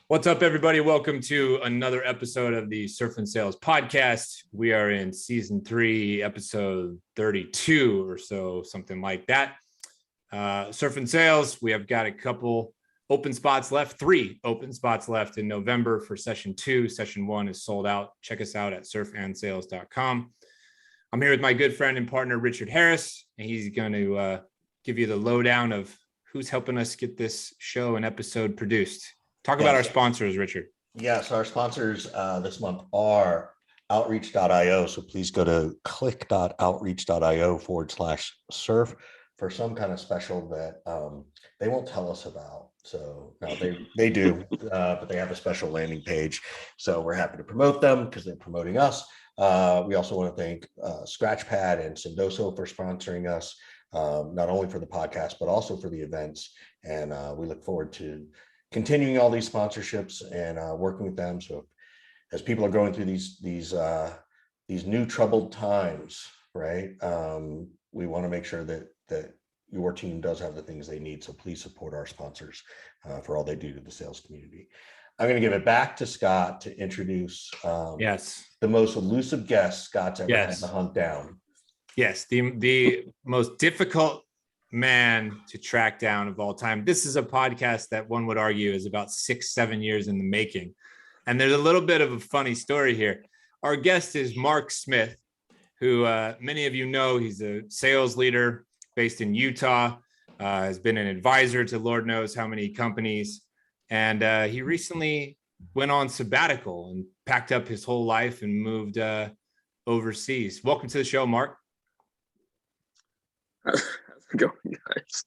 What's up, everybody? Welcome to another episode of the Surf and Sales podcast. We are in season 3, episode 32 or so, something like that. Surf and Sales, we have got a couple open spots left, 3 open spots left in November for session 2. Session 1 is sold out. Check us out at surfandsales.com. I'm here with my good friend and partner, Richard Harris, and he's going to give you the lowdown of who's helping us get this show and episode produced. Talk about our sponsors, Richard. Yes, our sponsors this month are outreach.io. So please go to click.outreach.io/surf for some kind of special that they won't tell us about. So no, they do, but they have a special landing page. So we're happy to promote them because they're promoting us. We also want to thank Scratchpad and Sendoso for sponsoring us, not only for the podcast, but also for the events. And we look forward to continuing all these sponsorships and working with them. So as people are going through these new troubled times, right? We want to make sure that your team does have the things they need. So please support our sponsors for all they do to the sales community. I'm going to give it back to Scott to introduce the most elusive guest Scott's ever had to hunt down. Yes, the most difficult man to track down of all time. This is a podcast that one would argue is about 6-7 years in the making. And there's a little bit of a funny story here. Our guest is Mark Smith, who many of you know. He's a sales leader based in Utah, has been an advisor to Lord knows how many companies. And he recently went on sabbatical and packed up his whole life and moved overseas. Welcome to the show, Mark. How's it going, guys?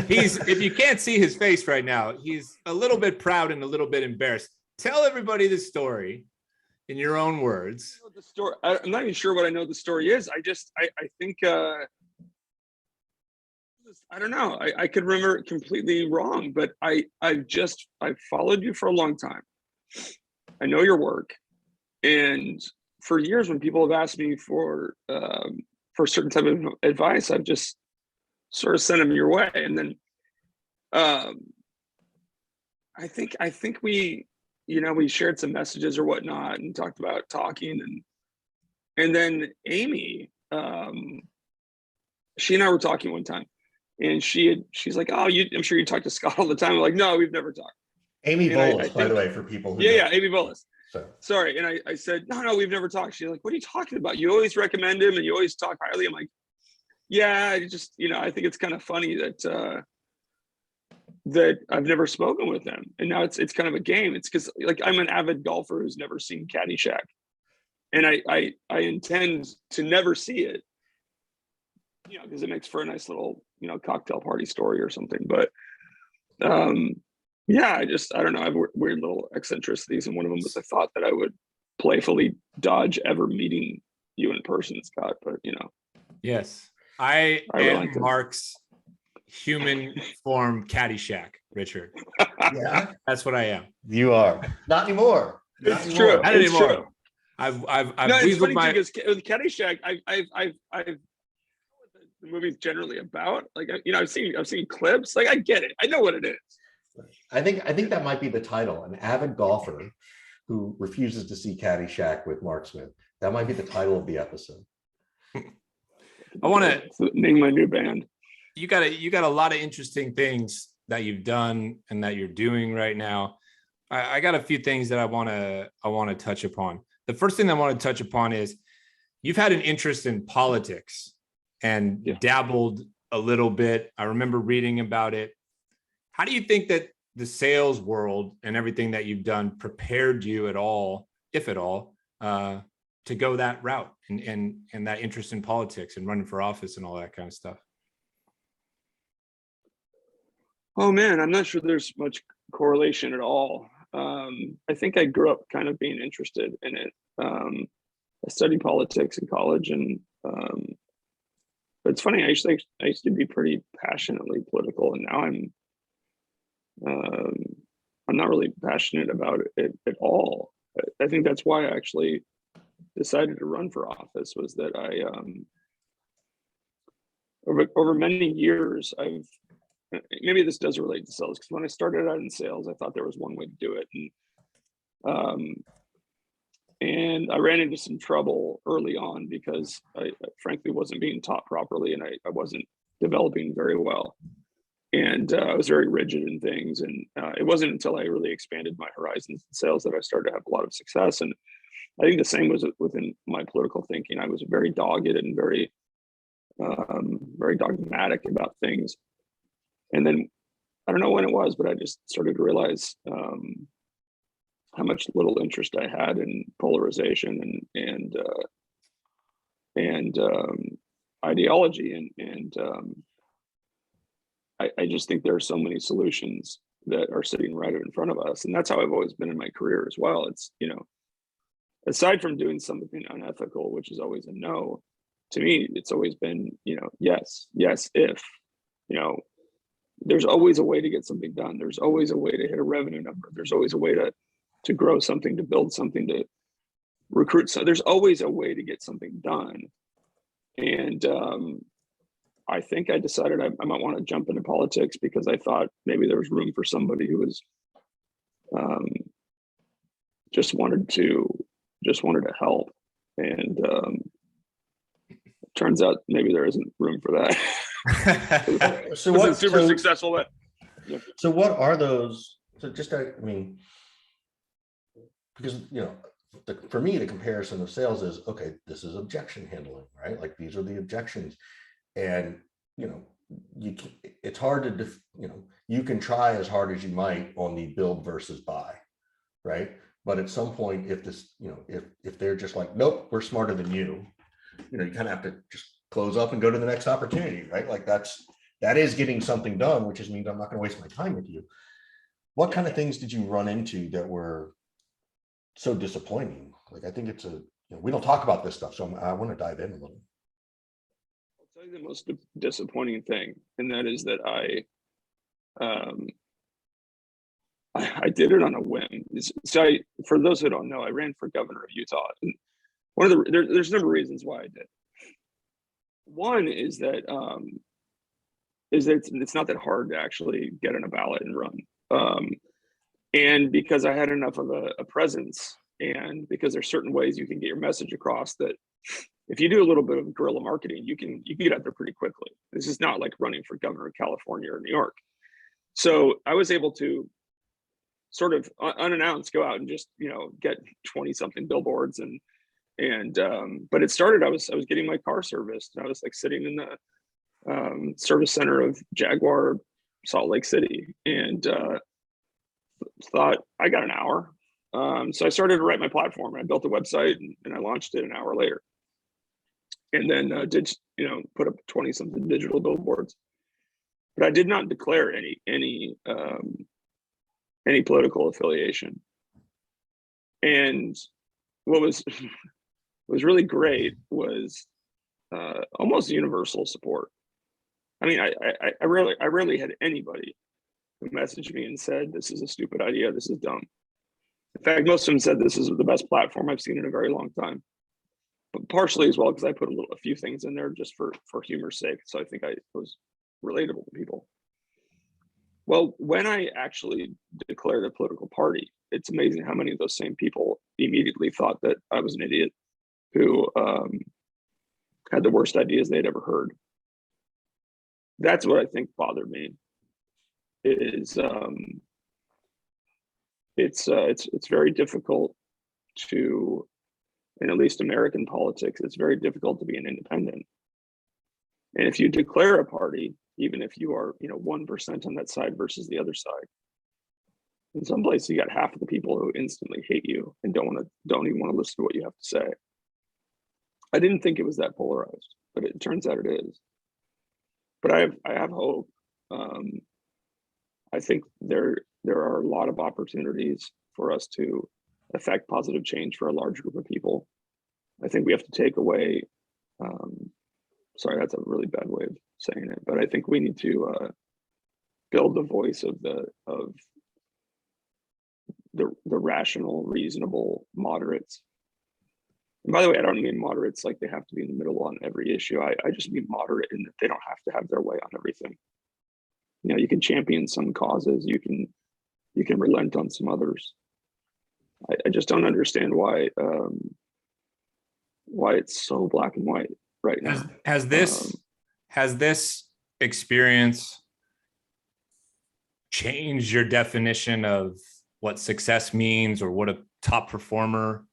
If you can't see his face right now, he's a little bit proud and a little bit embarrassed. Tell everybody the story in your own words. The story. I'm not even sure what I know the story is. I think I don't know. I could remember it completely wrong, but I've followed you for a long time. I know your work, and for years when people have asked me for a certain type of advice, I've just sort of sent them your way. And then I think we shared some messages or whatnot and talked about talking, and then Amy, she and I were talking one time, and she's like, "Oh, I'm sure you talk to Scott all the time." I'm like, "No, we've never talked." Amy Bolus, by the way, for people who Amy Bolus. Sorry. And I said, no, we've never talked. She's like, "What are you talking about? You always recommend him and you always talk highly." I'm like, yeah, I just, I think it's kind of funny that I've never spoken with him. And now it's kind of a game. It's because like I'm an avid golfer who's never seen Caddyshack. And I intend to never see it, because it makes for a nice little, cocktail party story or something. But I don't know. I have weird little eccentricities. And one of them was I thought that I would playfully dodge ever meeting you in person, Scott. But, Yes, I am Mark's human form Caddyshack, Richard. Yeah, that's what I am. You are. Not anymore. It's true. Not anymore. I've it's funny because with Caddyshack, I've the movie's generally about. Like, I've seen clips. Like, I get it. I know what it is. I think that might be the title. An avid golfer who refuses to see Caddyshack with Mark Smith. That might be the title of the episode. I want to name my new band. You got a lot of interesting things that you've done and that you're doing right now. I got a few things that I want to touch upon. The first thing I want to touch upon is you've had an interest in politics and dabbled a little bit. I remember reading about it. How do you think that the sales world and everything that you've done prepared you at all, if at all, to go that route and that interest in politics and running for office and all that kind of stuff? Oh man, I'm not sure there's much correlation at all. I think I grew up kind of being interested in it. I studied politics in college, and but it's funny. I used to be pretty passionately political, and now I'm not really passionate about it at all. I think that's why I actually decided to run for office, was that I over many years I've maybe this does relate to sales, because when I started out in sales, I thought there was one way to do it. And I ran into some trouble early on because I frankly wasn't being taught properly, and I wasn't developing very well. And I was very rigid in things. And it wasn't until I really expanded my horizons in sales that I started to have a lot of success. And I think the same was within my political thinking. I was very dogged and very dogmatic about things. And then I don't know when it was, but I just started to realize how much little interest I had in polarization and ideology. I just think there are so many solutions that are sitting right in front of us. And that's how I've always been in my career as well. It's, aside from doing something unethical, which is always a no, to me, it's always been, yes, if, there's always a way to get something done. There's always a way to hit a revenue number. There's always a way to grow something, to build something, to recruit. So there's always a way to get something done. And I think I decided I might want to jump into politics because I thought maybe there was room for somebody who was just wanted to help. And turns out maybe there isn't room for that. So what? Super successful. But yeah. So what are those? So just because for me, the comparison of sales is, okay, this is objection handling, right? Like these are the objections, and it's hard to you can try as hard as you might on the build versus buy, right? But at some point, if this, if they're just like, nope, we're smarter than you, you kind of have to just close up and go to the next opportunity, right? Like that is getting something done, which means I'm not going to waste my time with you. What kind of things did you run into that were so disappointing? Like, I think it's we don't talk about this stuff, so I want to dive in a little. I'll tell you the most disappointing thing, and that is that I did it on a whim. So for those who don't know, I ran for governor of Utah. And there's a number of reasons why I did. One is that it's not that hard to actually get on a ballot and run. And because I had enough of a presence, and because there's certain ways you can get your message across, that if you do a little bit of guerrilla marketing, you can get out there pretty quickly. This is not like running for governor of California or New York. So I was able to sort of unannounced go out and just get 20 something billboards and but it started, I was getting my car serviced, and I was like sitting in the service center of Jaguar Salt Lake City, and thought I got an hour. So I started to write my platform, and I built a website, and I launched it an hour later, and then did put up 20 something digital billboards. But I did not declare any political affiliation. And what was really great was almost universal support. I mean, I rarely had anybody who messaged me and said, this is a stupid idea, this is dumb. In fact, most of them said this is the best platform I've seen in a very long time. But partially as well because I put a few things in there just for humor's sake. So I think I was relatable to people. Well, when I actually declared a political party, it's amazing how many of those same people immediately thought that I was an idiot who had the worst ideas they'd ever heard. That's what I think bothered me. Is it's very difficult to, in at least American politics, it's very difficult to be an independent. And if you declare a party, even if you are 1% on that side versus the other side, in some places you got half of the people who instantly hate you and don't even want to listen to what you have to say. I didn't think it was that polarized, but it turns out it is. But I have hope. I think there are a lot of opportunities for us to affect positive change for a large group of people. I think we have to take away. Sorry, that's a really bad way of saying it, but I think we need to build the voice of the rational, reasonable moderates. And by the way, I don't mean moderates like they have to be in the middle on every issue. I just mean moderate in that they don't have to have their way on everything. you can champion some causes, you can relent on some others. I just don't understand why it's so black and white right now. Has this experience changed your definition of what success means, or what a top performer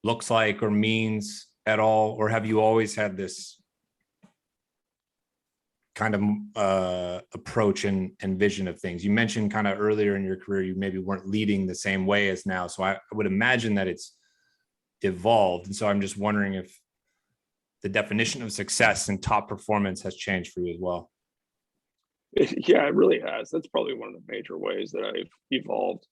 looks like or means at all? Or have you always had this kind of approach and vision of things? You mentioned kind of earlier in your career, you maybe weren't leading the same way as now. So I would imagine that it's evolved. And so I'm just wondering if the definition of success and top performance has changed for you as well. Yeah, it really has. That's probably one of the major ways that I've evolved.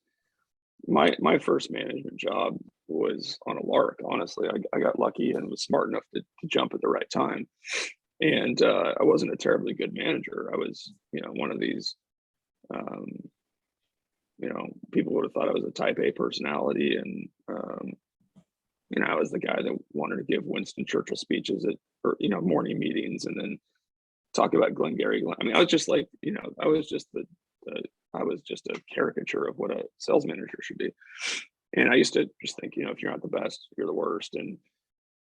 My first management job was on a lark. Honestly, I got lucky and was smart enough to jump at the right time. And I wasn't a terribly good manager. I was, one of these, people would have thought I was a type A personality. And, I was the guy that wanted to give Winston Churchill speeches at, morning meetings, and then talk about Glengarry Glen. I mean, I was just like, I was just a caricature of what a sales manager should be. And I used to just think, if you're not the best, you're the worst. And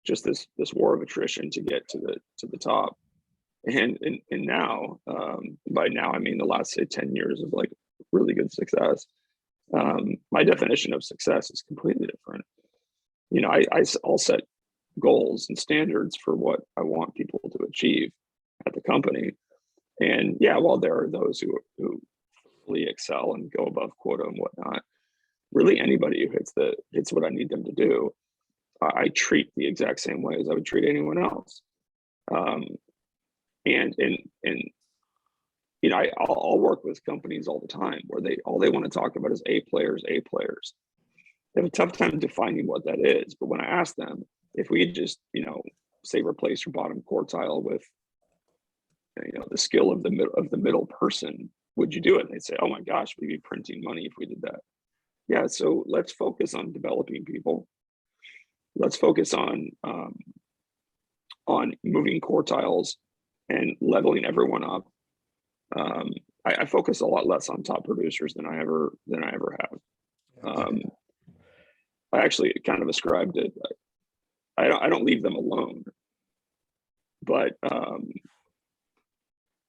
just this war of attrition to get to the top. And now, by now, I mean the last, say, 10 years of like really good success. My definition of success is completely different. I'll set goals and standards for what I want people to achieve at the company. And yeah, while there are those who really excel and go above quota and whatnot, really anybody who hits what I need them to do, I treat the exact same way as I would treat anyone else. I'll work with companies all the time where all they want to talk about is A players. They have a tough time defining what that is. But when I ask them, if we just, say replace your bottom quartile with, the skill of the middle person, would you do it? And they'd say, oh my gosh, we'd be printing money if we did that. Yeah. So let's focus on developing people. Let's focus on moving quartiles and leveling everyone up. I focus a lot less on top producers than I ever have. I actually kind of ascribed it. I don't leave them alone, but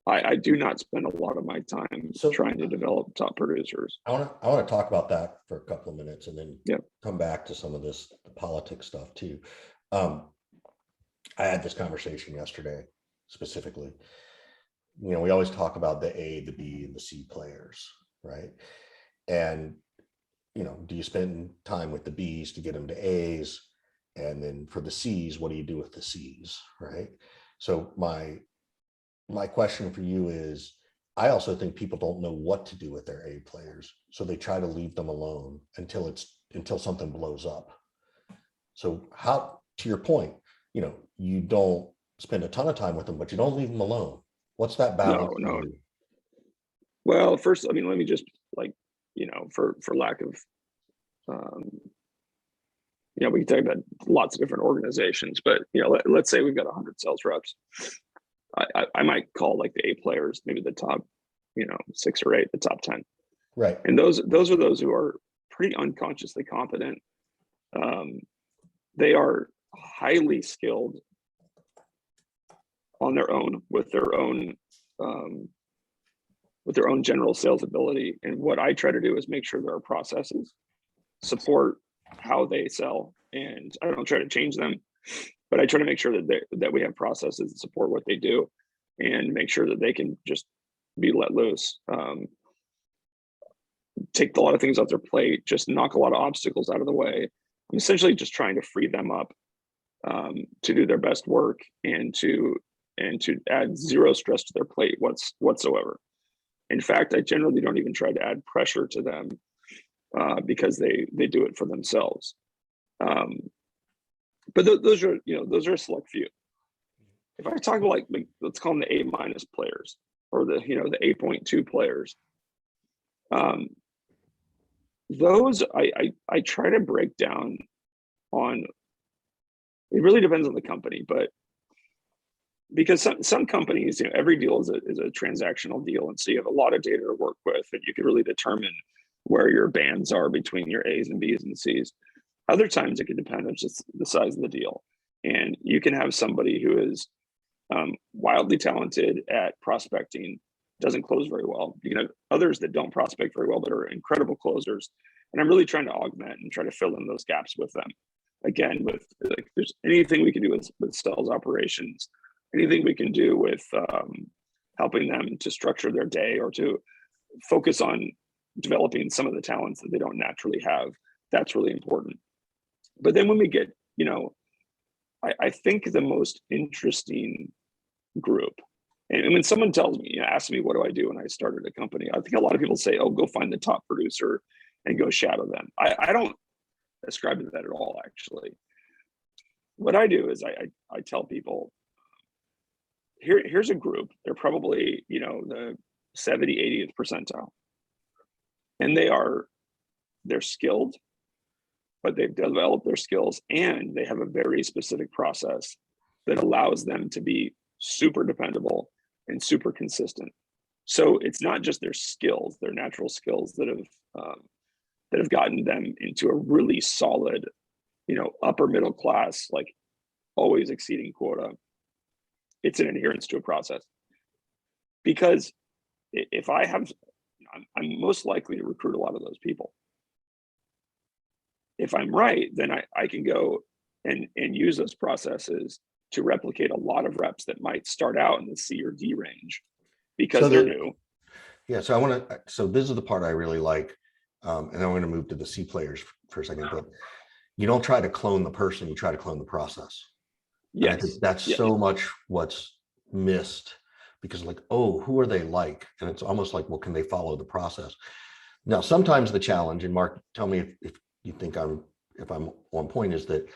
I do not spend a lot of my time trying to develop top producers. I want to talk about that for a couple of minutes, and then come back to some of the politics stuff too. I had this conversation yesterday specifically. We always talk about the A, the B, and the C players, right? And do you spend time with the B's to get them to A's? And then for the C's, what do you do with the C's, right? So my question for you is, I also think people don't know what to do with their A players. So they try to leave them alone until something blows up. So how, to your point, you don't spend a ton of time with them, but you don't leave them alone. What's that balance? No. Well, first, let me just for lack of, we can talk about lots of different organizations, but let's say we've got 100 sales reps. I might call like the A players, maybe the top, 6 or 8, the top 10. Right. And those are those who are pretty unconsciously competent. They are highly skilled on their own with their own general sales ability. And what I try to do is make sure there are processes support how they sell, and I don't try to change them, but I try to make sure that we have processes that support what they do, and make sure that they can just be let loose, take a lot of things off their plate, just knock a lot of obstacles out of the way. I'm essentially just trying to free them up to do their best work and to add zero stress to their plate whatsoever. In fact, I generally don't even try to add pressure to them because they do it for themselves. But those are a select few. If I talk about like let's call them the A- players, or the 8.2 players, those I try to break down on. It really depends on the company, but because some companies, every deal is a transactional deal, and so you have a lot of data to work with, and you can really determine where your bands are between your A's and B's and C's. Other times it can depend on just the size of the deal, and you can have somebody who is wildly talented at prospecting, doesn't close very well. You can have others that don't prospect very well but are incredible closers, and I'm really trying to augment and try to fill in those gaps with them. Again, with like, there's anything we can do with sales operations, anything we can do with helping them to structure their day or to focus on developing some of the talents that they don't naturally have, that's really important. But then when we get, I think the most interesting group, and when someone tells me, asks me, what do I do when I started a company? I think a lot of people say, oh, go find the top producer and go shadow them. I don't ascribe to that at all, actually. What I do is I tell people, here's a group, they're probably, the 70, 80th percentile. And they're skilled, but they've developed their skills, and they have a very specific process that allows them to be super dependable and super consistent. So it's not just their skills, their natural skills that have gotten them into a really solid, upper middle class, like always exceeding quota. It's an adherence to a process. Because if I'm most likely to recruit a lot of those people. If I'm right, then I can go and use those processes to replicate a lot of reps that might start out in the C or D range because they're new. Yeah, so so this is the part I really like. And I'm going to move to the C players for a second, but you don't try to clone the person, you try to clone the process. Yes. And I think that's so much what's missed, because like, oh, who are they like? And it's almost like, well, can they follow the process? Now, sometimes the challenge, and Mark, tell me if you think if I'm on point, is that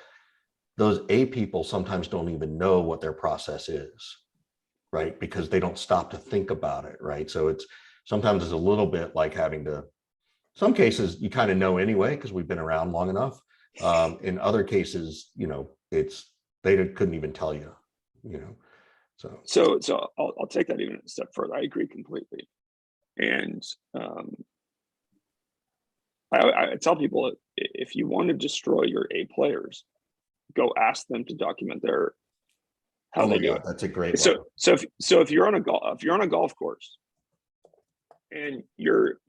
those A people sometimes don't even know what their process is, right? Because they don't stop to think about it, right? So sometimes it's a little bit like having to, some cases you kind of know anyway, because we've been around long enough. In other cases, they couldn't even tell you, So I'll take that even a step further. I agree completely. And I tell people, if you want to destroy your A players, go ask them to document how they do it. That's a great one. So if you're on a golf course and you're,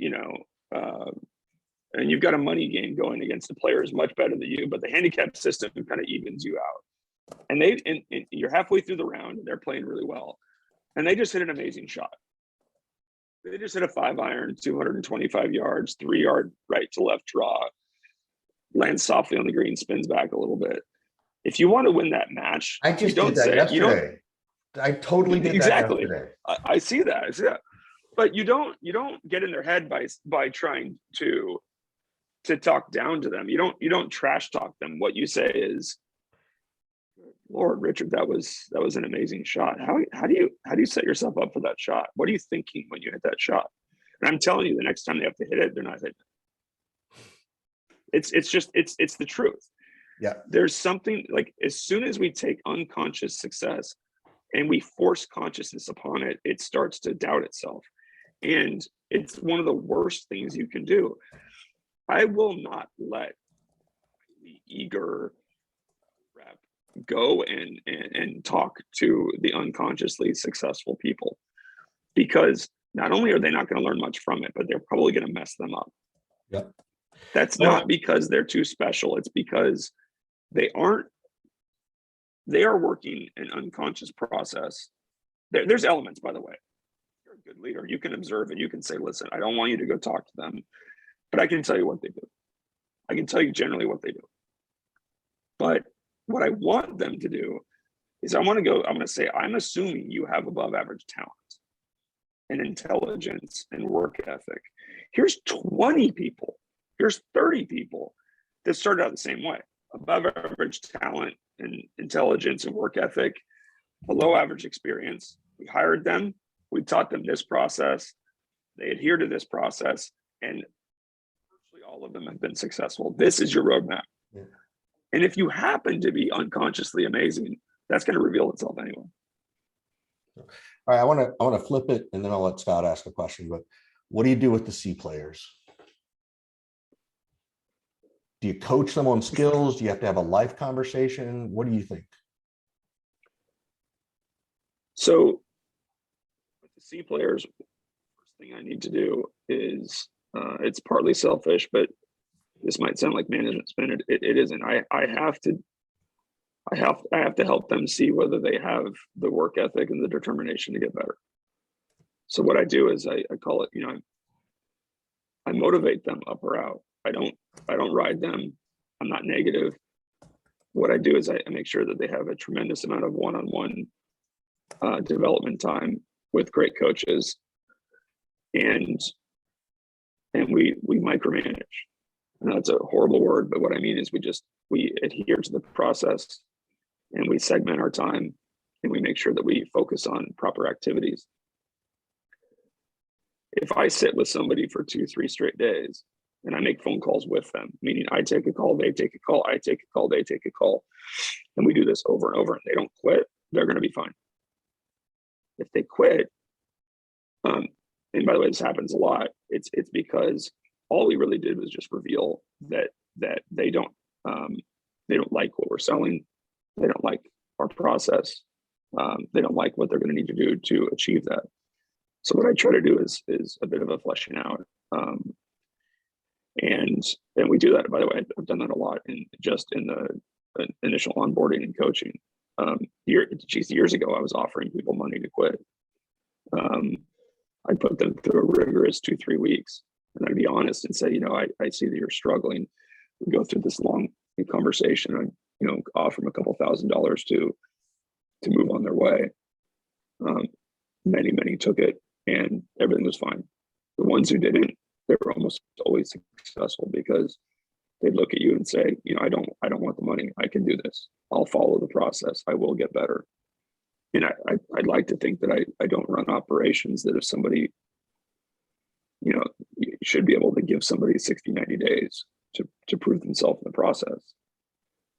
and you've got a money game going against the players much better than you, but the handicap system kind of evens you out. And you're halfway through the round, and they're playing really well, and they just hit an amazing shot. They just hit a 5-iron, 225 yards, 3-yard right to left draw, lands softly on the green, spins back a little bit. If you want to win that match, I just did that yesterday. I totally did that yesterday. I see that. But you don't get in their head by trying to talk down to them. You don't trash talk them. What you say is, Lord, Richard, that was an amazing shot. How do you set yourself up for that shot? What are you thinking when you hit that shot? And I'm telling you, the next time they have to hit it, they're not hitting it. It's the truth. Yeah. There's something like, as soon as we take unconscious success and we force consciousness upon it, it starts to doubt itself. And it's one of the worst things you can do. I will not let the eager rep go and talk to the unconsciously successful people, because not only are they not going to learn much from it, but they're probably going to mess them up. Yep. That's not because they're too special. It's because they are working an unconscious process. There's elements, by the way. You're a good leader. You can observe it. You can say, listen, I don't want you to go talk to them, but I can tell you what they do. I can tell you generally what they do. But what I want them to do is I'm going to say, I'm assuming you have above average talent and intelligence and work ethic. Here's 20 people. Here's 30 people that started out the same way. Above average talent and intelligence and work ethic, below average experience. We hired them. We taught them this process. They adhere to this process, and virtually all of them have been successful. This is your roadmap. Yeah. And if you happen to be unconsciously amazing, that's going to reveal itself anyway. All right, I want to flip it, and then I'll let Scott ask a question. But what do you do with the C players? Do you coach them on skills? Do you have to have a life conversation? What do you think? So with the C players, first thing I need to do is it's partly selfish, but this might sound like management spin. It isn't. I have to help them see whether they have the work ethic and the determination to get better. So what I do is I call it, I motivate them up or out. I don't ride them. I'm not negative. What I do is I make sure that they have a tremendous amount of one-on-one development time with great coaches, and we micromanage. And that's a horrible word, but what I mean is we adhere to the process, and we segment our time, and we make sure that we focus on proper activities. If I sit with somebody for 2-3 straight days and I make phone calls with them, meaning I take a call, they take a call, I take a call, they take a call, and we do this over and over, and they don't quit, they're going to be fine. If they quit, and by the way, this happens a lot, it's because all we really did was just reveal that they don't like what we're selling, they don't like our process, they don't like what they're going to need to do to achieve that. So what I try to do is a bit of a fleshing out, and we do that. By the way, I've done that a lot in the initial onboarding and coaching. Years ago, I was offering people money to quit. I'd put them through a rigorous 2-3 weeks, and I'd be honest and say, I see that you're struggling. We go through this long conversation. I offer them a couple $1,000s to move on their way. Many took it, and everything was fine. The ones who didn't, they were almost always successful, because they'd look at you and say, I don't want the money. I can do this. I'll follow the process. I will get better. And I'd like to think that I don't run operations that if somebody, you should be able to give somebody 60-90 days to prove themselves in the process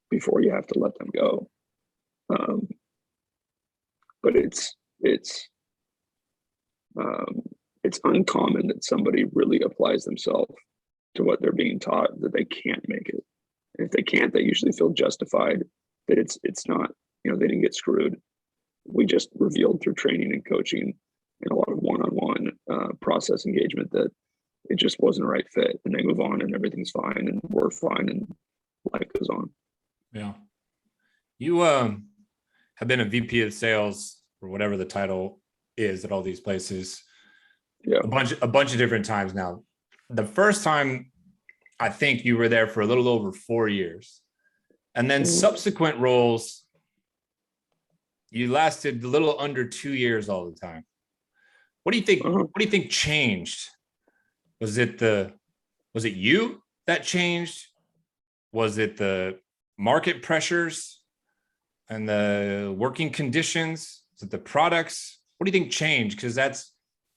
before you have to let them go. But it's uncommon that somebody really applies themselves to what they're being taught, that they can't make it. And if they can't, they usually feel justified that it's not, they didn't get screwed. We just revealed through training and coaching and a lot of one-on-one process engagement that it just wasn't a right fit, and they move on, and everything's fine, and we're fine, and life goes on. Yeah. You have been a VP of sales, or whatever the title is, at all these places. Yeah. A bunch of different times now. The first time, I think you were there for a little over 4 years, and then subsequent roles, you lasted a little under 2 years all the time. What do you think? What do you think changed? Was it you that changed? Was it the market pressures and the working conditions? Was it the products? What do you think changed? Because that's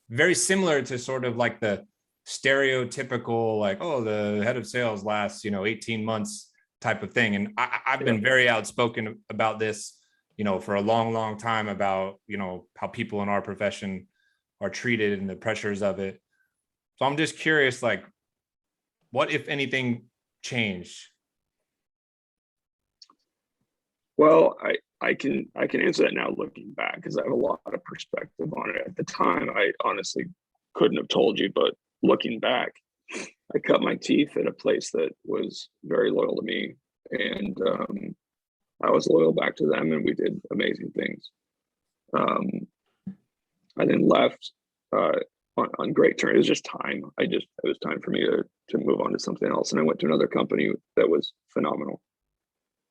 very similar to sort of like the stereotypical, like, oh, the head of sales lasts, 18 months type of thing. And I've been very outspoken about this, for a long time, about, how people in our profession are treated and the pressures of it. So I'm just curious, like, what, if anything, changed? Well, I can answer that now looking back, because I have a lot of perspective on it. At the time, I honestly couldn't have told you, but looking back, I cut my teeth at a place that was very loyal to me, and I was loyal back to them, and we did amazing things. I then left on great terms. It was just time. It was time for me to move on to something else, and I went to another company that was phenomenal,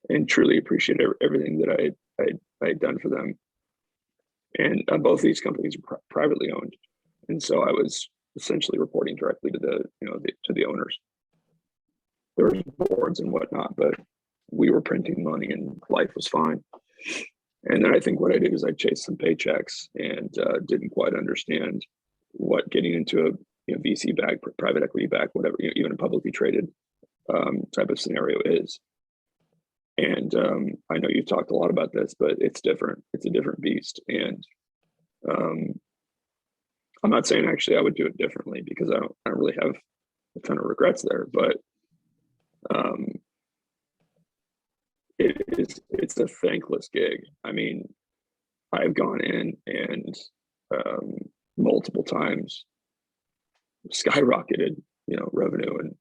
and truly appreciate everything that I had done for them. And both of these companies were privately owned, and so I was essentially reporting directly to the owners. There were boards and whatnot, but we were printing money, and life was fine. And then I think what I did is I chased some paychecks, and didn't quite understand what getting into a VC backed, private equity backed, whatever, even a publicly traded type of scenario is. And I know you've talked a lot about this, but it's different. It's a different beast. And I'm not saying actually I would do it differently, because I don't really have a ton of regrets there, but it's a thankless gig. I mean, I've gone in and multiple times skyrocketed, revenue, and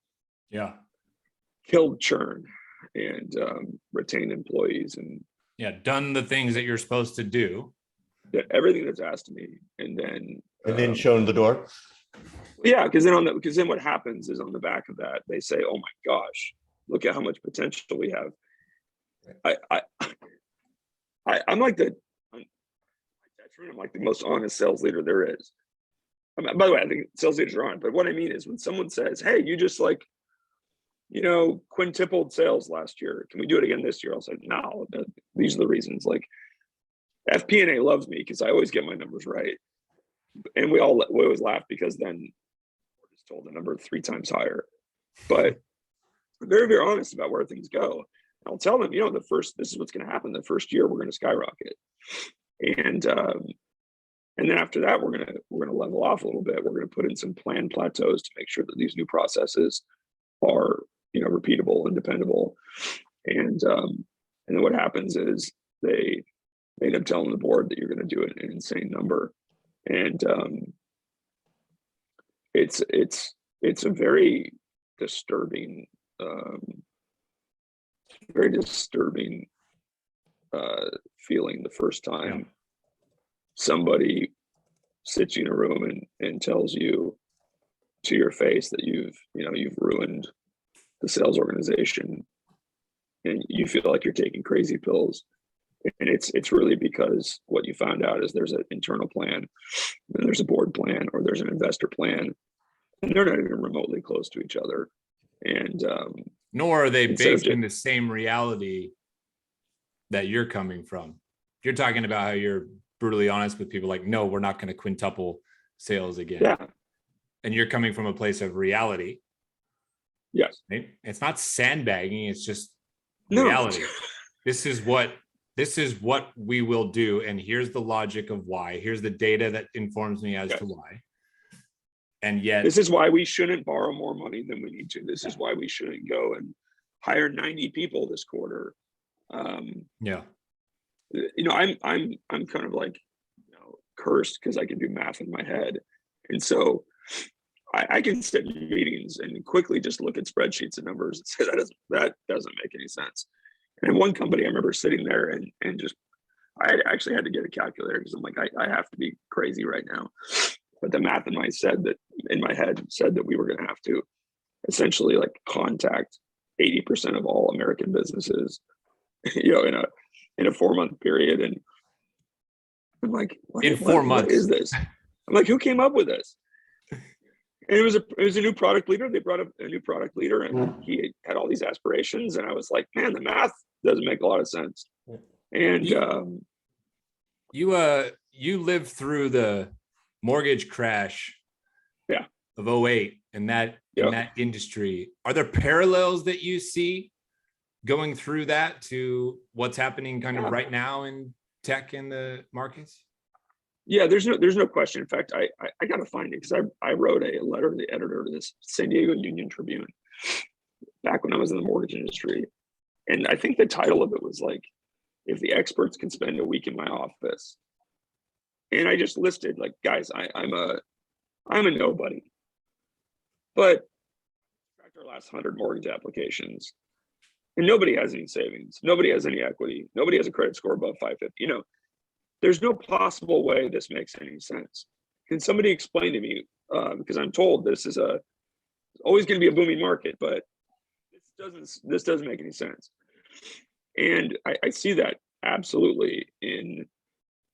Yeah. killed churn, and retained employees, and Yeah. Done the things that you're supposed to do. everything that's asked of me, and then shown the door. yeah, because then what happens is, on the back of that, they say, "Oh my gosh, look at how much potential we have." I'm like I'm like the most honest sales leader there is. I mean, by the way, I think sales leaders are on, but what I mean is, when someone says, "Hey, you just quintupled sales last year. Can we do it again this year?" I'll say, "No, these are the reasons." Like, FP&A loves me because I always get my numbers right, and we always laugh because then we're just told the number 3 times higher. But I'm very, very honest about where things go. I'll tell them, this is what's going to happen. The first year, we're going to skyrocket, and then after that, we're going to level off a little bit. We're going to put in some planned plateaus to make sure that these new processes are, repeatable and dependable. And then what happens is they end up telling the board that you're going to do an insane number, and it's a very disturbing, feeling the first time somebody sits you in a room and tells you to your face that you've ruined the sales organization, and you feel like you're taking crazy pills. And it's really because what you found out is there's an internal plan, and there's a board plan, or there's an investor plan, and they're not even remotely close to each other. And nor are they based in the same reality that you're coming from. You're talking about how you're brutally honest with people, like, no, we're not going to quintuple sales again. Yeah. And you're coming from a place of reality. Yes. Right? It's not sandbagging. It's just reality. This is what we will do. And here's the logic of why. Here's the data that informs me as to why. And yet, this is why we shouldn't borrow more money than we need to. This is why we shouldn't go and hire 90 people this quarter. I'm kind of like, cursed because I can do math in my head. And so I can sit in meetings and quickly just look at spreadsheets and numbers and say that doesn't make any sense. And in one company, I remember sitting there and just, I actually had to get a calculator because I'm like, I have to be crazy right now. But the math in my head said that we were going to have to essentially like contact 80% of all American businesses, in a 4-month period. And I'm like, what months? What is this? I'm like, who came up with this? And it was a new product leader. They brought up a new product leader, and he had all these aspirations. And I was like, man, the math doesn't make a lot of sense. And you lived through the mortgage crash of 2008 in that industry. Are there parallels that you see going through that to what's happening kind of right now in tech in the markets? Yeah, there's no question. In fact, I got to find it because I wrote a letter to the editor of this San Diego Union Tribune back when I was in the mortgage industry. And I think the title of it was like, if the experts can spend a week in my office. And I just listed, like, guys, I'm a nobody. But our last 100 mortgage applications, and nobody has any savings, nobody has any equity, nobody has a credit score above 550. There's no possible way this makes any sense. Can somebody explain to me? Because I'm told this is always going to be a booming market, but this doesn't make any sense. And I see that absolutely in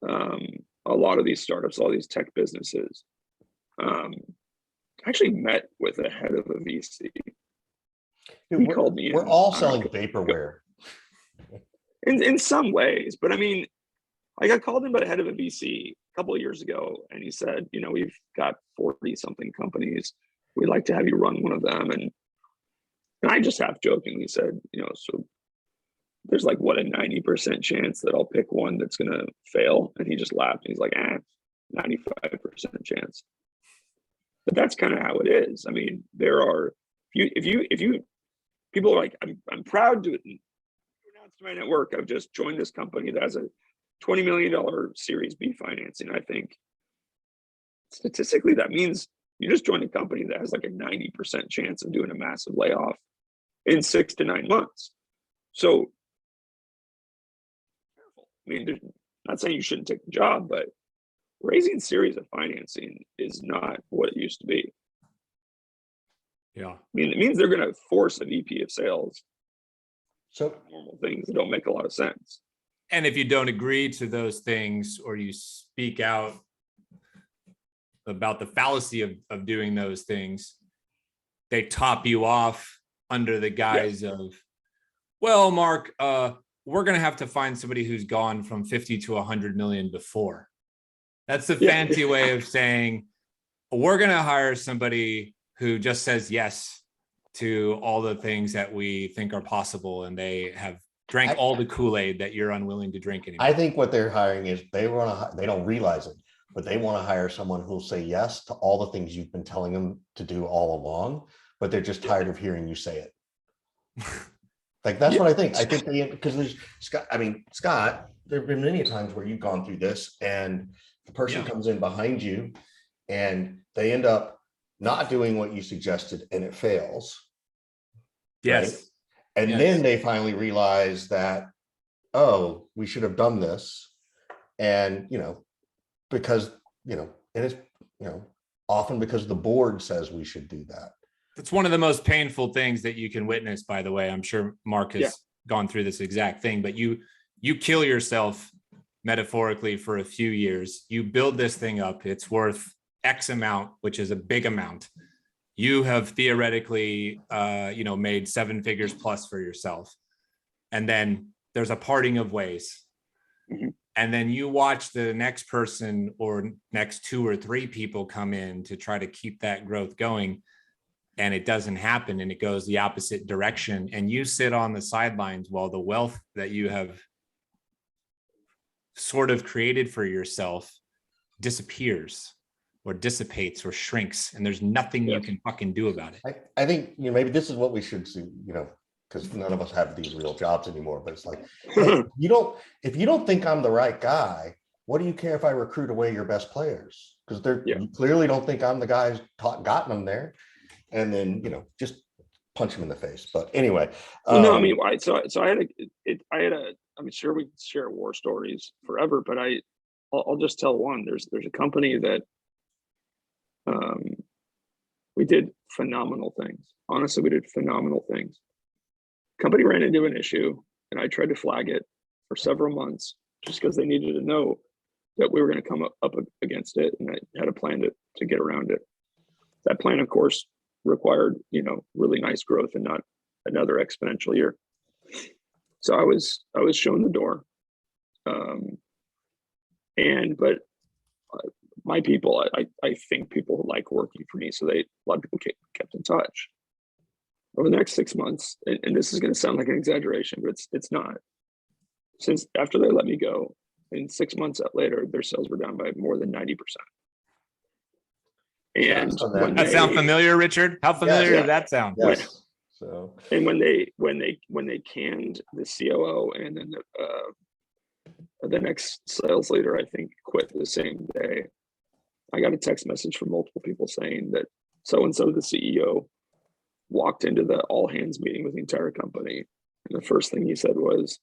a lot of these startups, all these tech businesses. I actually met with a head of a VC. He called me. We're all selling vaporware. In some ways, but I mean, I got called in by the head of a VC a couple of years ago, and he said, we've got 40 something companies. We'd like to have you run one of them. And I just half jokingly said, so there's like, what, a 90% chance that I'll pick one that's going to fail? And he just laughed. And he's like, 95% chance. But that's kind of how it is. I mean, there are, if you people are like, I'm proud to announce to my network, I've just joined this company that has a $20 million Series B financing. I think statistically that means you just joined a company that has like a 90% chance of doing a massive layoff in 6 to 9 months. So, I mean, not saying you shouldn't take the job, but raising series of financing is not what it used to be. Yeah. I mean, it means they're going to force a VP of sales. So Normal things that don't make a lot of sense. And if you don't agree to those things, or you speak out about the fallacy of doing those things, they top you off under the guise of, well, Mark, we're going to have to find somebody who's gone from 50 to 100 million before. That's the fancy way of saying, we're going to hire somebody who just says yes to all the things that we think are possible, and they have drank all the Kool-Aid that you're unwilling to drink anymore. I think what they're hiring is they don't realize it, but they want to hire someone who'll say yes to all the things you've been telling them to do all along, but they're just tired of hearing you say it. Like, that's what I think. I think because there's Scott, there have been many times where you've gone through this and the person comes in behind you and they end up not doing what you suggested and it fails. Yes. Right? And then they finally realize that, oh, we should have done this. And, because, and it's, often because the board says we should do that. It's one of the most painful things that you can witness, by the way. I'm sure Mark has gone through this exact thing, but you kill yourself metaphorically for a few years. You build this thing up. It's worth X amount, which is a big amount. You have theoretically, made 7 figures plus for yourself. And then there's a parting of ways. Mm-hmm. And then you watch the next person or next 2 or 3 people come in to try to keep that growth going. And it doesn't happen, and it goes the opposite direction. And you sit on the sidelines while the wealth that you have sort of created for yourself disappears or dissipates or shrinks, and there's nothing you can fucking do about it. I think, maybe this is what we should see, because none of us have these real jobs anymore, but it's like, hey, if you don't think I'm the right guy, what do you care if I recruit away your best players? Because you clearly don't think I'm the guy who's gotten them there. And then, just punch him in the face. But anyway. No, I mean, so I'm sure we share war stories forever, but I'll just tell one. There's a company that we did phenomenal things. Honestly, we did phenomenal things. Company ran into an issue, and I tried to flag it for several months just because they needed to know that we were going to come up against it, and I had a plan to get around it. That plan, of course, required really nice growth and not another exponential year. So I was shown the door, but my people, I think people like working for me, so a lot of people kept in touch over the next 6 months. And this is going to sound like an exaggeration, but it's not. Since after they let me go, and 6 months later, their sales were down by more than 90%. And that sound familiar, Richard? How familiar does that sound? Yes. And when they canned the COO, and then the next sales leader, I think, quit the same day, I got a text message from multiple people saying that so-and-so, the CEO, walked into the all hands meeting with the entire company. And the first thing he said was,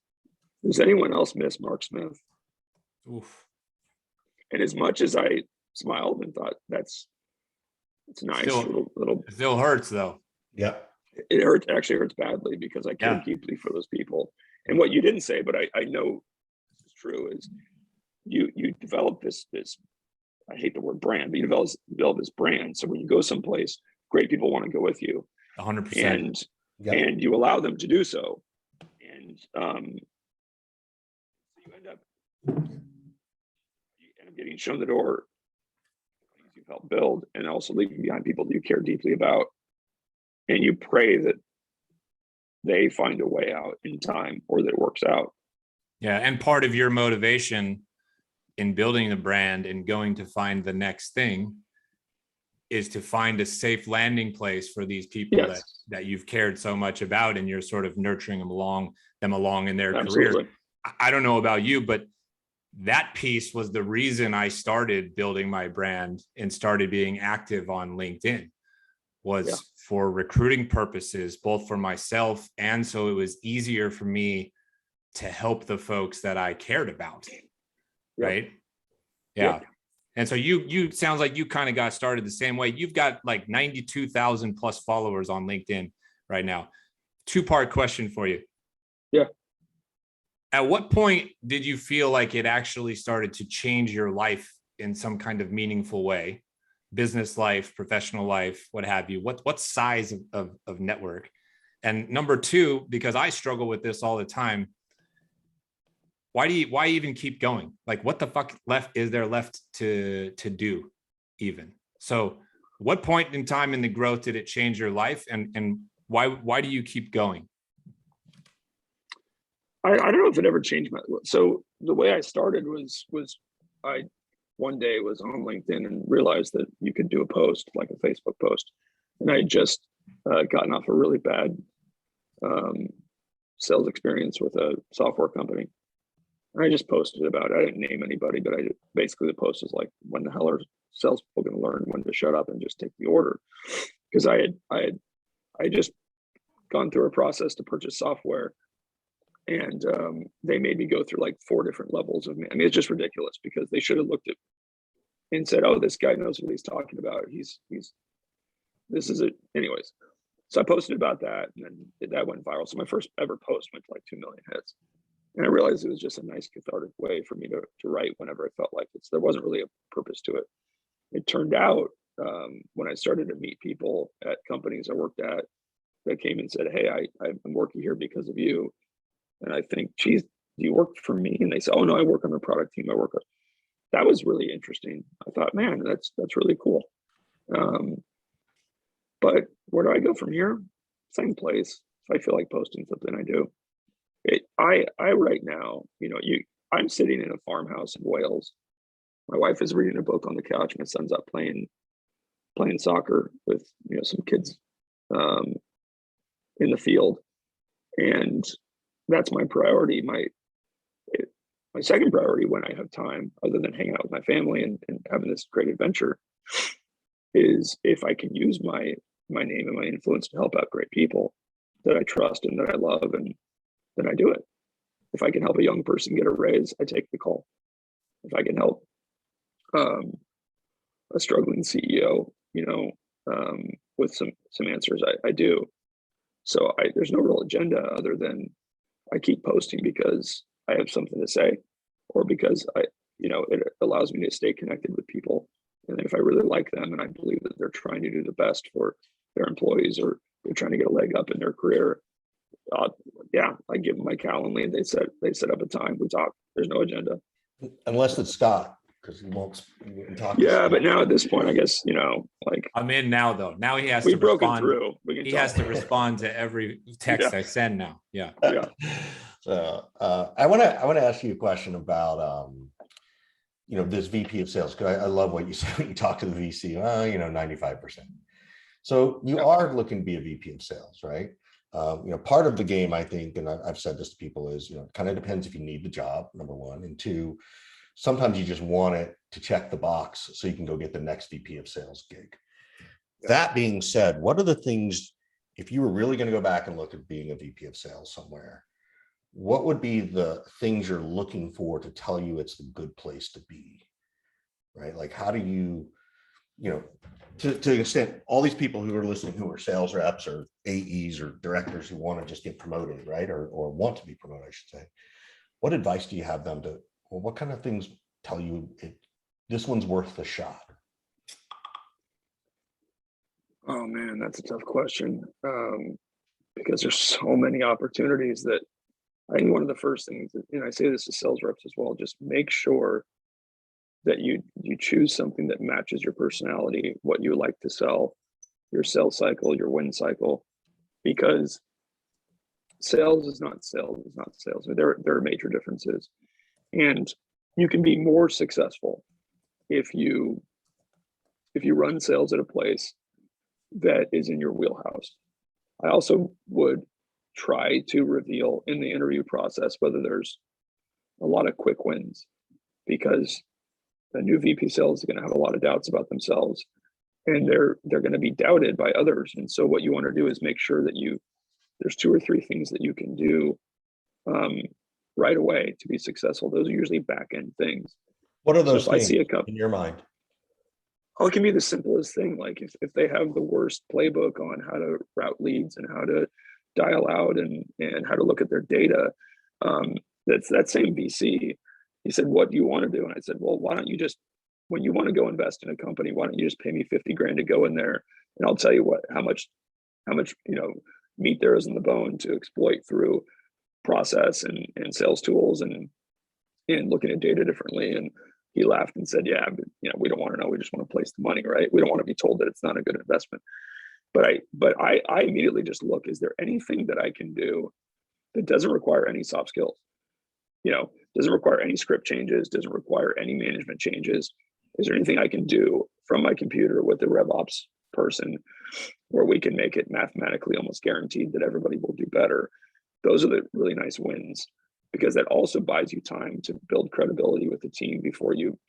does anyone else miss Mark Smith? Oof. And as much as I smiled and thought it's nice, little it still hurts though. Yeah. It actually hurts badly because I care deeply for those people. And what you didn't say, but I know is true, is you develop this, I hate the word brand, but you develop this brand. So when you go someplace, great people want to go with you. 100%. And you allow them to do so. And you end up getting shown the door you've helped build, and also leaving behind people that you care deeply about. And you pray that they find a way out in time, or that it works out. Yeah. And part of your motivation in building the brand and going to find the next thing is to find a safe landing place for these people that you've cared so much about, and you're sort of nurturing them along in their career. I don't know about you, but that piece was the reason I started building my brand and started being active on LinkedIn, was for recruiting purposes, both for myself, and so it was easier for me to help the folks that I cared about. Right. Yeah. And so you sounds like you kind of got started the same way. You've got like 92,000 plus followers on LinkedIn right now. 2-part question for you. Yeah. At what point did you feel like it actually started to change your life in some kind of meaningful way? Business life, professional life, what have you? What size of network? And number 2, because I struggle with this all the time, why even keep going? Like, what the fuck is there left to do even? So what point in time in the growth did it change your life? And why do you keep going? I don't know if it ever changed so the way I started was I one day was on LinkedIn and realized that you could do a post, like a Facebook post. And I had just gotten off a really bad sales experience with a software company. I just posted about it. I didn't name anybody, but basically the post was like, when the hell are salespeople going to learn when to shut up and just take the order? Because I had just gone through a process to purchase software, and they made me go through like 4 different levels of me. I mean, it's just ridiculous, because they should have looked at and said, "Oh, this guy knows what he's talking about. This is it." Anyways, so I posted about that, and then that went viral. So my first ever post went to like 2 million hits. And I realized it was just a nice cathartic way for me to write whenever I felt like it. So there wasn't really a purpose to it. It turned out when I started to meet people at companies I worked at that came and said, "Hey, I'm working here because of you." And I think, "Geez, do you work for me?" And they say, "Oh no, I work on the product team. I work on." That was really interesting. I thought, man, that's really cool. But where do I go from here? Same place. If I feel like posting something, I do. I right now, I'm sitting in a farmhouse in Wales. My wife is reading a book on the couch. My son's up playing soccer with some kids in the field, and that's my priority. My second priority, when I have time, other than hanging out with my family and having this great adventure, is if I can use my name and my influence to help out great people that I trust and that I love, and then I do it. If I can help a young person get a raise, I take the call. If I can help a struggling CEO, with some answers, I do. So there's no real agenda other than I keep posting because I have something to say, or because it allows me to stay connected with people. And then if I really like them and I believe that they're trying to do the best for their employees, or they're trying to get a leg up in their career, I give them my Calendly, and they set up a time. We talk. There's no agenda, unless it's Scott, because he won't talk. Yeah, but now at this point, I guess like I'm in now though. Now he has we've to broken respond. through. He has to respond to every text I send now. Yeah. So I want to ask you a question about this VP of sales, because I love what you said when you talk to the VC. 95%. So you are looking to be a VP of sales, right? Part of the game, I think, and I've said this to people, is, it kind of depends if you need the job, number 1, and 2, sometimes you just want it to check the box so you can go get the next VP of sales gig. That being said, what are the things, if you were really going to go back and look at being a VP of sales somewhere, what would be the things you're looking for to tell you it's the good place to be, right? Like, how do you, to an extent, all these people who are listening, who are sales reps or AEs or directors who want to just get promoted, right? Or want to be promoted, I should say. What advice do you have them to, or what kind of things tell you this one's worth the shot? Oh man, that's a tough question. Because there's so many opportunities that I think one of the first things, I say this to sales reps as well, just make sure that you choose something that matches your personality, what you like to sell, your sales cycle, your win cycle, because sales is not sales. There are major differences. And you can be more successful if you run sales at a place that is in your wheelhouse. I also would try to reveal in the interview process whether there's a lot of quick wins, because a new VP sales is going to have a lot of doubts about themselves, and they're going to be doubted by others. And so what you want to do is make sure that there's 2 or 3 things that you can do right away to be successful. Those are usually back end things. What are those so things I see a company in your mind? Oh, it can be the simplest thing. Like if they have the worst playbook on how to route leads and how to dial out and how to look at their data, that's that same VC. He said, "What do you want to do?" And I said, "Well, why don't you just, when you want to go invest in a company, why don't you just pay me 50 grand to go in there, and I'll tell you how much meat there is in the bone to exploit through process and sales tools and looking at data differently." And he laughed and said, "Yeah, but, we don't want to know. We just want to place the money, right? We don't want to be told that it's not a good investment." But I immediately just look, is there anything that I can do that doesn't require any soft skills? Doesn't require any script changes, doesn't require any management changes. Is there anything I can do from my computer with the RevOps person where we can make it mathematically almost guaranteed that everybody will do better? Those are the really nice wins, because that also buys you time to build credibility with the team before you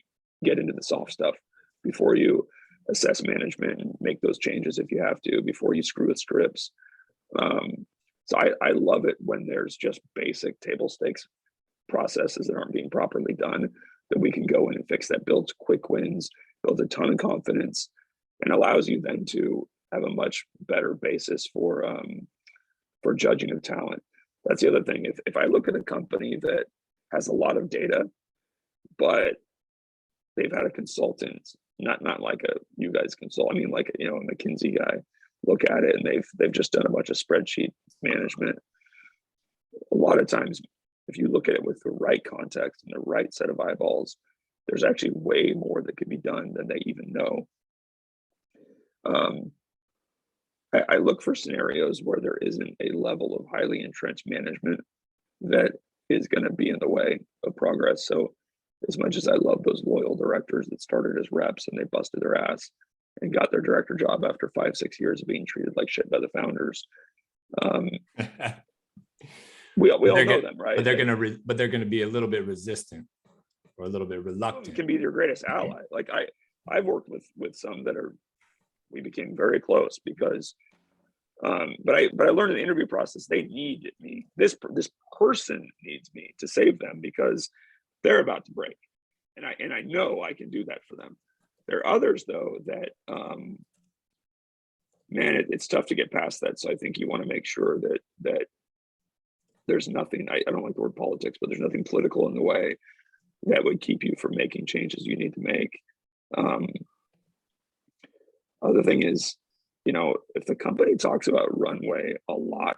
get into the soft stuff, before you assess management and make those changes if you have to, before you screw with scripts. So I love it when there's just basic table stakes processes that aren't being properly done, that we can go in and fix. That builds quick wins, builds a ton of confidence, and allows you then to have a much better basis for judging of talent. That's the other thing. If I look at a company that has a lot of data, but they've had a consultant, not like you guys consult, I mean like a McKinsey guy, look at it and they've just done a bunch of spreadsheet management. A lot of times, if you look at it with the right context and the right set of eyeballs, there's actually way more that could be done than they even know. I look for scenarios where there isn't a level of highly entrenched management that is going to be in the way of progress. So as much as I love those loyal directors that started as reps and they busted their ass and got their director job after 5-6 years of being treated like shit by the founders, we all know them, right? But they're going to be a little bit resistant or a little bit reluctant. It can be your greatest ally. Like I've worked with some that we became very close because, but I learned in the interview process, they need me. This person needs me to save them because they're about to break, and I know I can do that for them. There are others though that, man, it's tough to get past that. So I think you want to make sure that there's nothing. I don't like the word politics, but there's nothing political in the way that would keep you from making changes you need to make. Other thing is, if the company talks about runway a lot,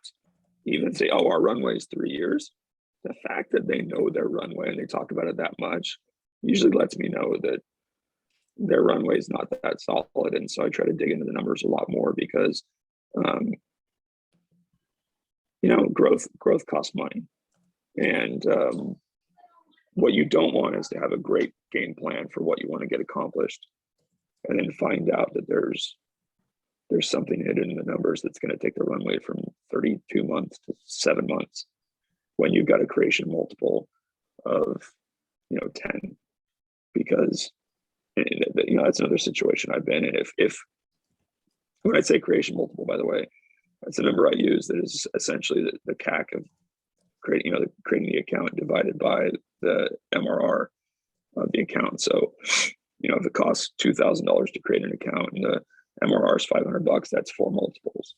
even say, "Oh, our runway is 3 years," the fact that they know their runway and they talk about it that much usually lets me know that their runway is not that solid. And so I try to dig into the numbers a lot more because, growth costs money. And what you don't want is to have a great game plan for what you want to get accomplished, and then find out that there's something hidden in the numbers that's going to take the runway from 32 months to 7 months when you've got a creation multiple of 10. Because that's another situation I've been in. If when I say creation multiple, by the way, that's a number I use that is essentially the CAC of creating the account divided by the MRR of the account. So if it costs $2,000 to create an account and the MRR is $500, that's 4 multiples.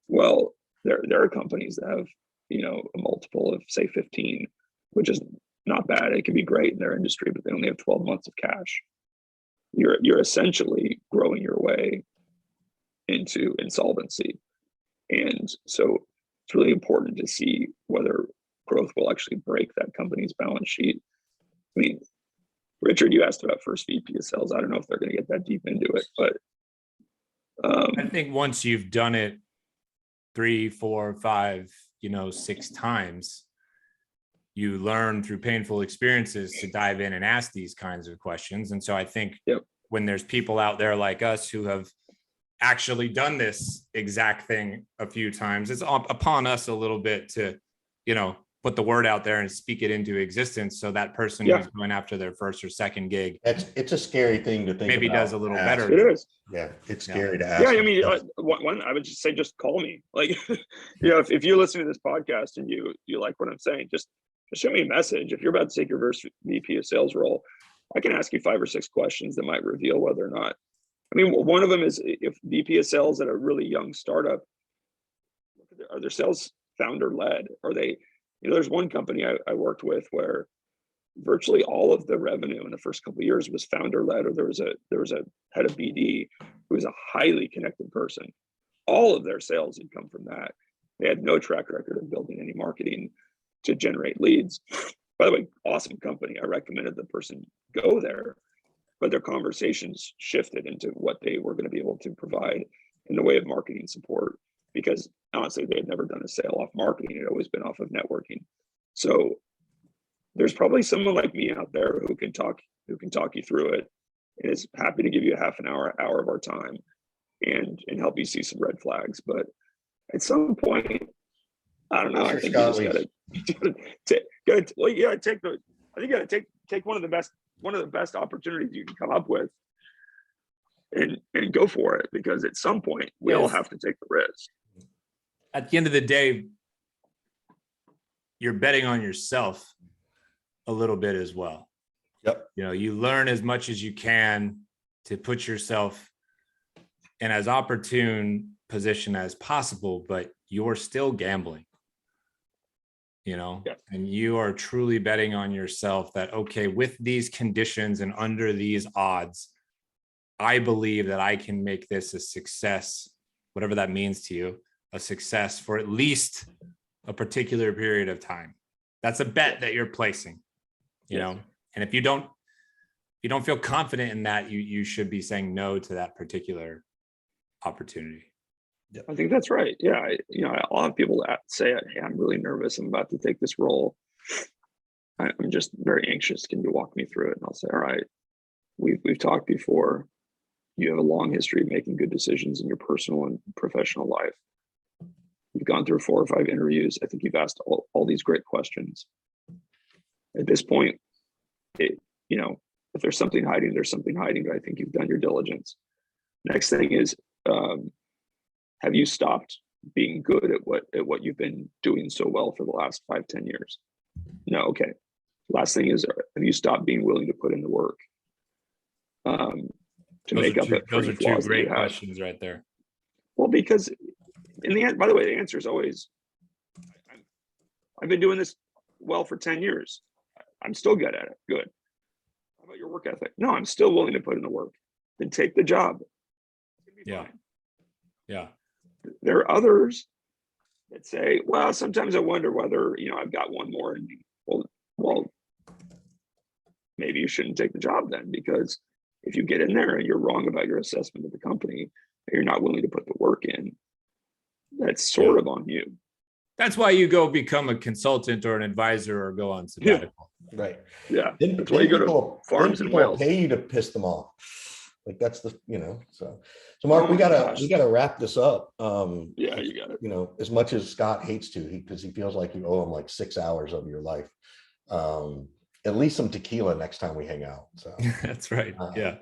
Well, there are companies that have a multiple of say 15, which is not bad. It can be great in their industry, but they only have 12 months of cash. You're essentially growing your way into insolvency. And so it's really important to see whether growth will actually break that company's balance sheet. I mean, Richard, you asked about first VP of sales. I don't know if they're going to get that deep into it, but I think once you've done it 3, 4, 5, 6 times, you learn through painful experiences to dive in and ask these kinds of questions. And so I think when there's people out there like us who have actually done this exact thing a few times, it's upon us a little bit to, put the word out there and speak it into existence. So that person who's going after their first or second gig, it's a scary thing to think maybe about. does a little better. It is. Yeah, it's scary to ask. Yeah, I mean, one, I would just say, just call me. Like, if you're listening to this podcast and you like what I'm saying, just shoot me a message. If you're about to take your first VP of sales role, I can ask you 5 or 6 questions that might reveal whether or not. I mean, one of them is, if VP of sales at a really young startup, are their sales founder led? Are they, there's one company I worked with where virtually all of the revenue in the first couple of years was founder led, or there was a head of BD who was a highly connected person. All of their sales had come from that. They had no track record of building any marketing to generate leads. By the way, awesome company. I recommended the person go there, but their conversations shifted into what they were going to be able to provide in the way of marketing support, because honestly, they had never done a sale off marketing. It had always been off of networking. So there's probably someone like me out there who can talk you through it, and is happy to give you a half an hour of our time and help you see some red flags. But at some point, I don't know. I think Scott you just gotta take one of the best opportunities you can come up with and go for it, because at some point we all have to take the risk. At the end of the day, you're betting on yourself a little bit as well. Yep. You learn as much as you can to put yourself in as opportune position as possible, but you're still gambling, and you are truly betting on yourself that, okay, with these conditions and under these odds, I believe that I can make this a success, whatever that means to you, a success for at least a particular period of time. That's a bet that you're placing, and if you don't feel confident in that, you should be saying no to that particular opportunity. I think that's right. Yeah. I'll have people that say, hey, I'm really nervous. I'm about to take this role. I'm just very anxious. Can you walk me through it? And I'll say, all right, we've talked before. You have a long history of making good decisions in your personal and professional life. You've gone through 4 or 5 interviews. I think you've asked all these great questions. At this point, if there's something hiding, there's something hiding, but I think you've done your diligence. Next thing is, have you stopped being good at what you've been doing so well for the last 5-10 years? No. Okay. Last thing is, have you stopped being willing to put in the work to make up it? Those are 2 great questions right there. Well, because in the end, by the way, the answer is always, I've been doing this well for 10 years. I'm still good at it. Good. How about your work ethic? No, I'm still willing to put in the work. Then take the job. Yeah. Fine. Yeah. There are others that say, well, sometimes I wonder whether, I've got one more in me. Well, maybe you shouldn't take the job then, because if you get in there and you're wrong about your assessment of the company, and you're not willing to put the work in, that's sort of on you. That's why you go become a consultant or an advisor or go on sabbatical. Yeah. Right. Yeah. That's why you go to farms and whales. Pay you to piss them off. Like that's the, so Mark, we gotta wrap this up. Yeah, you got it. As much as Scott hates to, because he feels like you owe him like 6 hours of your life. At least some tequila next time we hang out. So that's right. Yeah.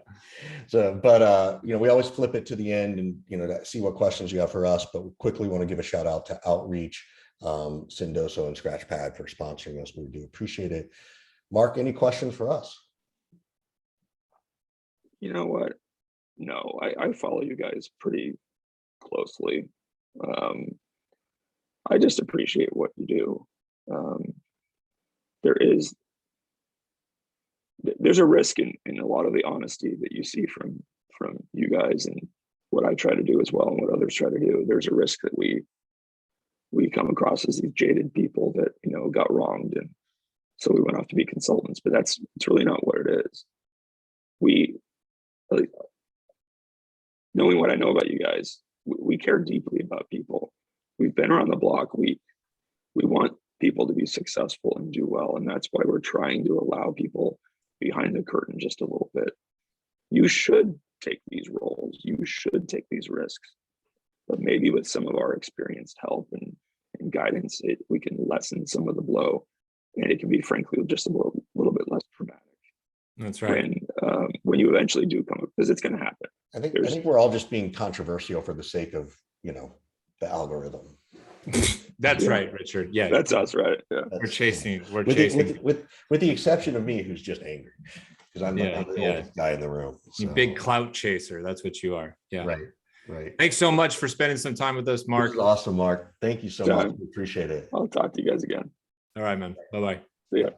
So, but we always flip it to the end and to see what questions you have for us. But we quickly want to give a shout out to Outreach, Sendoso, and Scratchpad for sponsoring us. We do appreciate it. Mark, any questions for us? You know what? No, I follow you guys pretty closely. I just appreciate what you do. There's a risk in a lot of the honesty that you see from you guys, and what I try to do as well, and what others try to do. There's a risk that we come across as these jaded people that got wronged, and so we went off to be consultants. But it's really not what it is. Knowing what I know about you guys, we care deeply about people. We've been around the block. We want people people to be successful and do well. And that's why we're trying to allow people behind the curtain just a little bit. You should take these roles, you should take these risks, but maybe with some of our experienced help and guidance, we can lessen some of the blow, and it can be, frankly, just a little bit less traumatic. That's right. When you eventually do come up, because it's going to happen. I think we're all just being controversial for the sake of, the algorithm. That's right, Richard. Yeah, that's us, right? Yeah, we're chasing. With the exception of me, who's just angry because I'm the oldest guy in the room. So. You big clout chaser. That's what you are. Yeah. Right. Thanks so much for spending some time with us, Mark. This is awesome, Mark. Thank you so much. We appreciate it. I'll talk to you guys again. All right, man. Bye-bye. See ya.